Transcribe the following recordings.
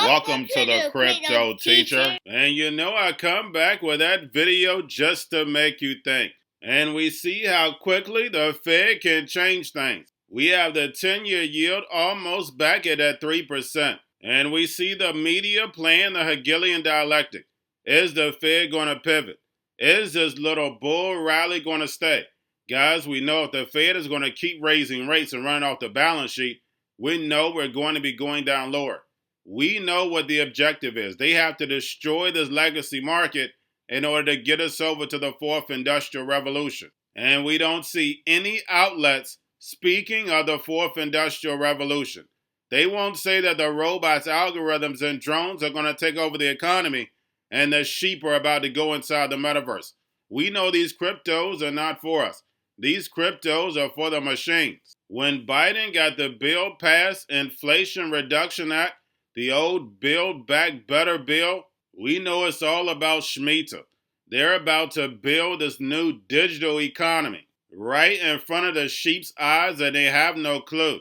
Welcome to the Crypto Teacher. And you know I come back with that video just to make you think. And we see how quickly the Fed can change things. We have the 10-year yield almost back at that 3%. And we see the media playing the Hegelian dialectic. Is the Fed going to pivot? Is this little bull rally going to stay? Guys, we know if the Fed is going to keep raising rates and running off the balance sheet, we know we're going to be going down lower. We know what the objective is. They have to destroy this legacy market in order to get us over to the fourth industrial revolution. And we don't see any outlets speaking of the fourth industrial revolution. They won't say that the robots, algorithms, and drones are going to take over the economy and the sheep are about to go inside the metaverse. We know these cryptos are not for us. These cryptos are for the machines. When Biden got the bill passed, Inflation Reduction Act, the old Build Back Better bill, we know it's all about Shemitah. They're about to build this new digital economy right in front of the sheep's eyes and they have no clue.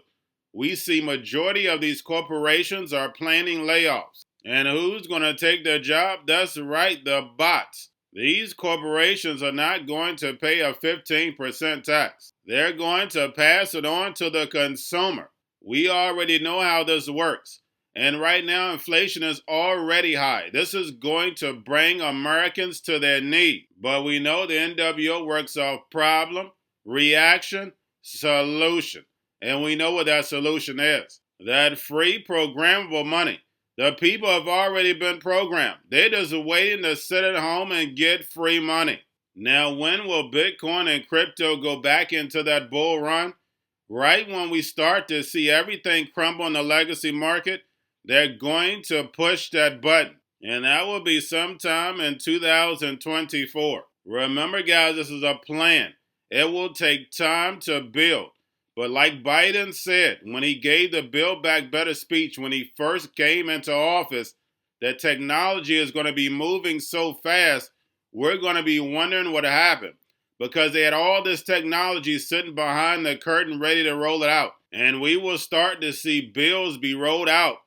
We see majority of these corporations are planning layoffs. And who's going to take their job? That's right, the bots. These corporations are not going to pay a 15% tax. They're going to pass it on to the consumer. We already know how this works. And right now, inflation is already high. This is going to bring Americans to their knees. But we know the NWO works off problem, reaction, solution. And we know what that solution is. That free programmable money. The people have already been programmed. They're just waiting to sit at home and get free money. Now, when will Bitcoin and crypto go back into that bull run? Right when we start to see everything crumble in the legacy market, they're going to push that button. And that will be sometime in 2024. Remember, guys, this is a plan. It will take time to build. But like Biden said, when he gave the Build Back Better speech when he first came into office, that technology is going to be moving so fast, we're going to be wondering what happened. Because they had all this technology sitting behind the curtain ready to roll it out. And we will start to see bills be rolled out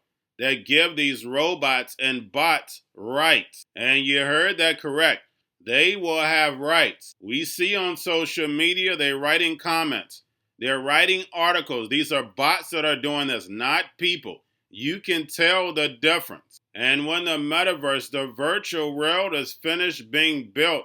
that give these robots and bots rights. And you heard that correct. They will have rights. We see on social media, they're writing comments. They're writing articles. These are bots that are doing this, not people. You can tell the difference. And when the metaverse, the virtual world is finished being built,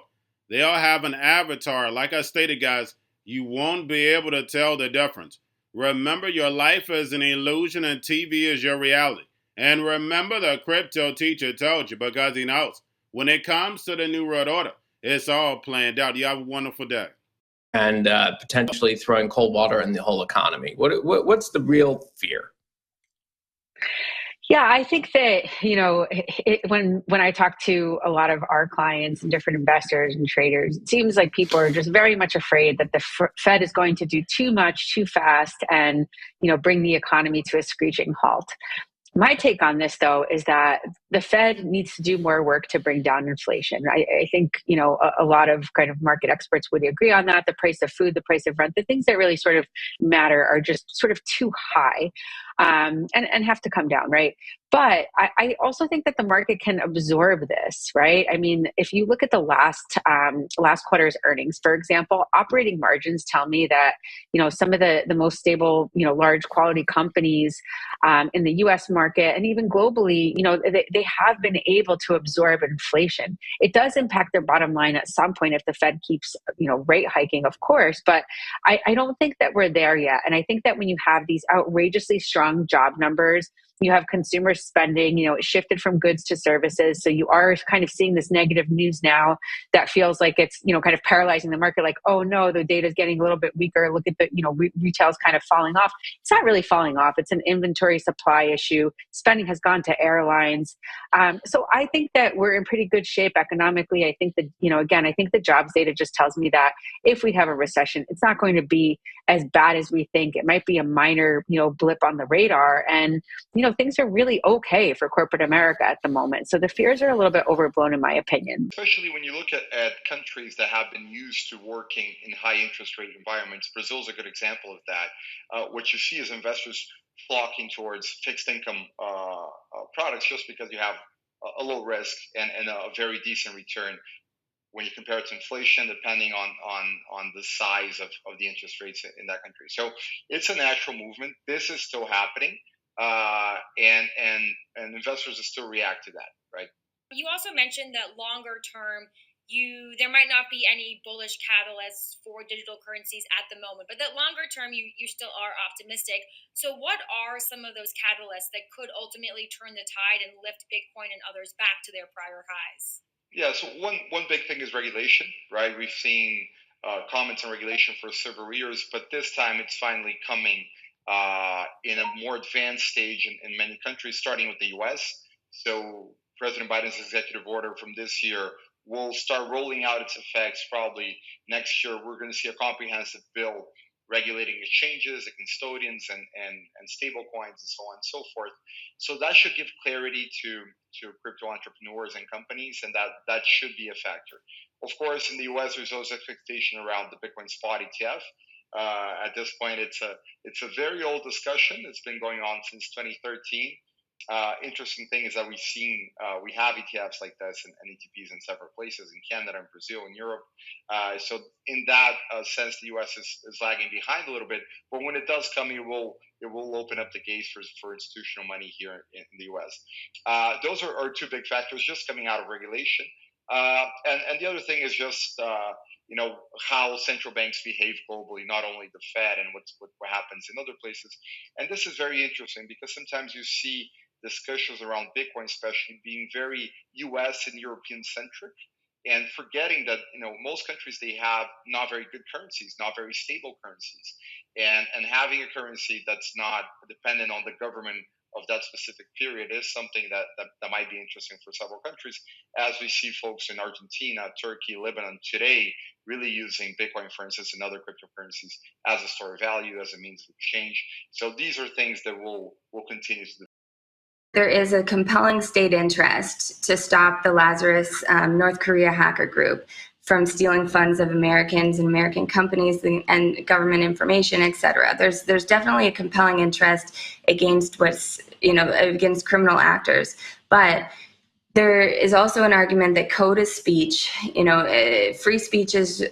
they'll have an avatar. Like I stated, guys, you won't be able to tell the difference. Remember, your life is an illusion and TV is your reality. And remember, the crypto teacher told you, because he knows, when it comes to the New World Order, it's all planned out. You have a wonderful day. And potentially throwing cold water in the whole economy. What's the real fear? Yeah, I think that, when I talk to a lot of our clients and different investors and traders, it seems like people are just very much afraid that the Fed is going to do too much, too fast, and, bring the economy to a screeching halt. My take on this, though, is that the Fed needs to do more work to bring down inflation. I think, a lot of kind of market experts would agree on that. The price of food, the price of rent, the things that really sort of matter are just sort of too high and have to come down, right? But I also think that the market can absorb this, right? I mean, if you look at the last quarter's earnings, for example, operating margins tell me that, some of the most stable, large quality companies in the U.S. market and even globally, they have been able to absorb inflation. It does impact their bottom line at some point if the Fed keeps, rate hiking, of course, but I don't think that we're there yet. And I think that when you have these outrageously strong job numbers, you have consumer spending, it shifted from goods to services. So you are kind of seeing this negative news now that feels like it's, kind of paralyzing the market. Like, oh no, the data is getting a little bit weaker. Look at the, retail's kind of falling off. It's not really falling off. It's an inventory supply issue. Spending has gone to airlines. So I think that we're in pretty good shape economically. I think that, again, I think the jobs data just tells me that if we have a recession, it's not going to be as bad as we think. It might be a minor, blip on the radar. And, things are really okay for corporate America at the moment. So the fears are a little bit overblown, in my opinion. Especially when you look at countries that have been used to working in high interest rate environments. Brazil's a good example of that. What you see is investors flocking towards fixed income products just because you have a low risk and a very decent return when you compare it to inflation, depending on the size of the interest rates in that country. So it's a natural movement. This is still happening, and investors are still react to that, right? You also mentioned that longer term, there might not be any bullish catalysts for digital currencies at the moment, but that longer term you still are optimistic. So what are some of those catalysts that could ultimately turn the tide and lift Bitcoin and others back to their prior highs? Yeah, so one big thing is regulation, right? We've seen comments on regulation for several years, but this time it's finally coming in a more advanced stage in many countries, starting with the U.S. So President Biden's executive order from this year will start rolling out its effects probably next year. We're going to see a comprehensive bill regulating exchanges, the custodians, and stable coins, and so on and so forth. So that should give clarity to crypto entrepreneurs and companies, and that should be a factor. Of course, in the U.S., there's also expectation around the Bitcoin spot ETF. At this point, it's a very old discussion. It's been going on since 2013. Interesting thing is that we have ETFs like this and ETPs in several places in Canada and Brazil and Europe. So in that sense, the U.S. is lagging behind a little bit. But when it does come, it will open up the gates for institutional money here in the U.S. Those are two big factors just coming out of regulation. And the other thing is just how central banks behave globally, not only the Fed and what happens in other places. And this is very interesting because sometimes you see discussions around Bitcoin, especially being very U.S. and European centric, and forgetting that most countries, they have not very good currencies, not very stable currencies, and having a currency that's not dependent on the government of that specific period is something that might be interesting for several countries, as we see folks in Argentina, Turkey, Lebanon today really using Bitcoin, for instance, and other cryptocurrencies as a store of value, as a means of exchange. So these are things that will continue to. There is a compelling state interest to stop the Lazarus North Korea hacker group from stealing funds of Americans and American companies and government information, et cetera. There's definitely a compelling interest against against criminal actors. But there is also an argument that code is speech. Free speech is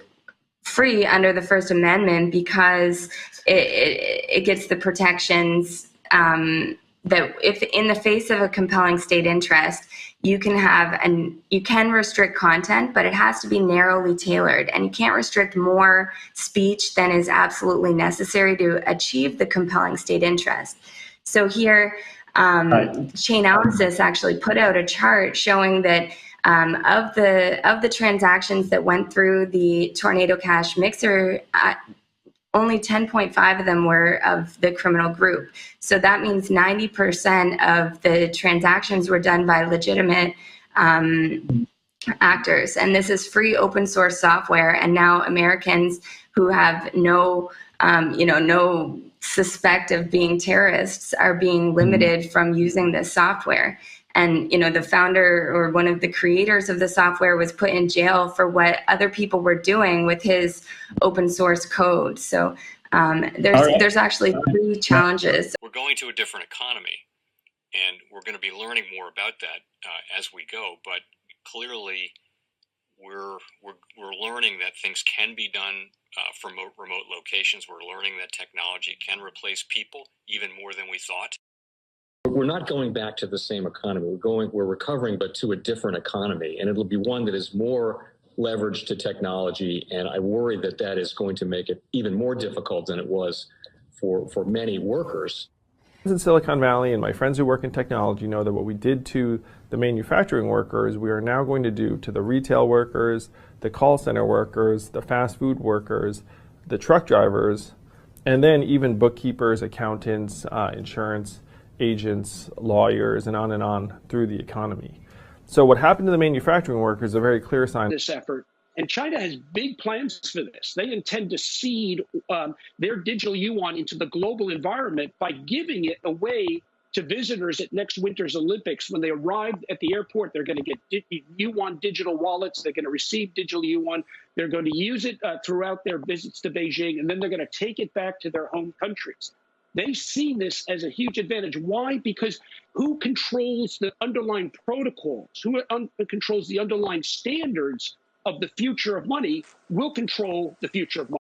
free under the First Amendment because it gets the protections that if in the face of a compelling state interest, you can restrict content, but it has to be narrowly tailored, and you can't restrict more speech than is absolutely necessary to achieve the compelling state interest. So here, Chainalysis actually put out a chart showing that of the transactions that went through the Tornado Cash mixer, only 10.5 of them were of the criminal group. So that means 90% of the transactions were done by legitimate actors. And this is free open source software. And now Americans who have no suspect of being terrorists are being limited from using this software. And, the founder or one of the creators of the software was put in jail for what other people were doing with his open source code. So there's actually three challenges. We're going to a different economy, and we're going to be learning more about that as we go. But clearly, we're learning that things can be done from remote locations. We're learning that technology can replace people even more than we thought. We're not going back to the same economy. We're recovering, but to a different economy, and it'll be one that is more leveraged to technology. And I worry that is going to make it even more difficult than it was for many workers. In Silicon Valley, and my friends who work in technology know that what we did to the manufacturing workers, we are now going to do to the retail workers, the call center workers, the fast food workers, the truck drivers, and then even bookkeepers, accountants, insurance agents, lawyers, and on through the economy. So what happened to the manufacturing workers is a very clear sign. This effort, and China has big plans for this. They intend to seed their digital yuan into the global environment by giving it away to visitors at next winter's Olympics. When they arrive at the airport, they're going to get yuan digital wallets. They're going to receive digital yuan. They're going to use it throughout their visits to Beijing, and then they're going to take it back to their home countries. They see this as a huge advantage. Why? Because who controls the underlying protocols, who controls the underlying standards of the future of money will control the future of money.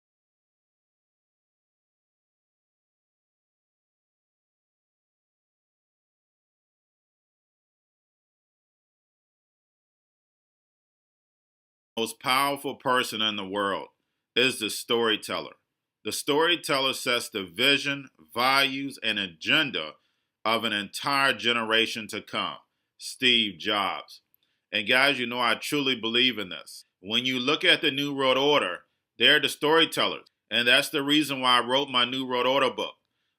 Most powerful person in the world is the storyteller. The storyteller sets the vision, values, and agenda of an entire generation to come. Steve Jobs. And guys, you know I truly believe in this. When you look at the New World Order, they're the storytellers. And that's the reason why I wrote my New World Order book.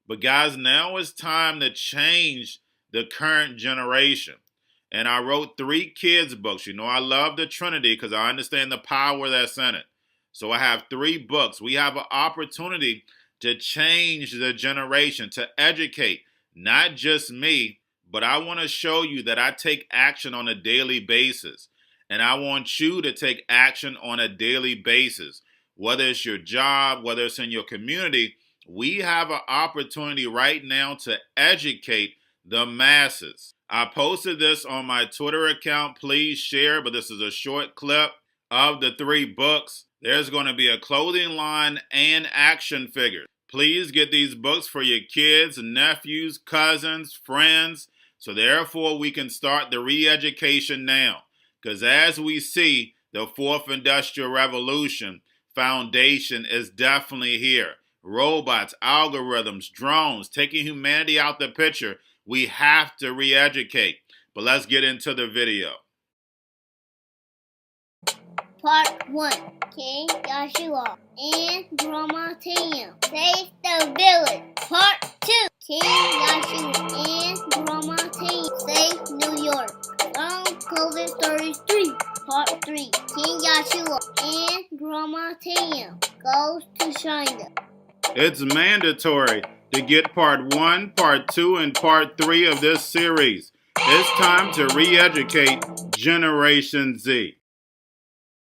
But guys, now it's time to change the current generation. And I wrote 3 kids' books. You know, I love the Trinity because I understand the power that's in it. So I have 3 books. We have an opportunity to change the generation, to educate, not just me, but I want to show you that I take action on a daily basis. And I want you to take action on a daily basis. Whether it's your job, whether it's in your community, we have an opportunity right now to educate the masses. I posted this on my Twitter account. Please share, but this is a short clip of the 3 books. There's going to be a clothing line and action figures. Please get these books for your kids, nephews, cousins, friends, so therefore we can start the re-education now. Because as we see, the 4th Industrial Revolution foundation is definitely here. Robots, algorithms, drones, taking humanity out the picture. We have to re-educate. But let's get into the video. Part 1. King Joshua and Grandma Tam save the village. Part 2. King Joshua and Grandma Tam save New York. From COVID Stories 3. Part 3. King Joshua and Grandma Tam goes to China. It's mandatory to get part 1, part 2, and part 3 of this series. It's time to re-educate Generation Z.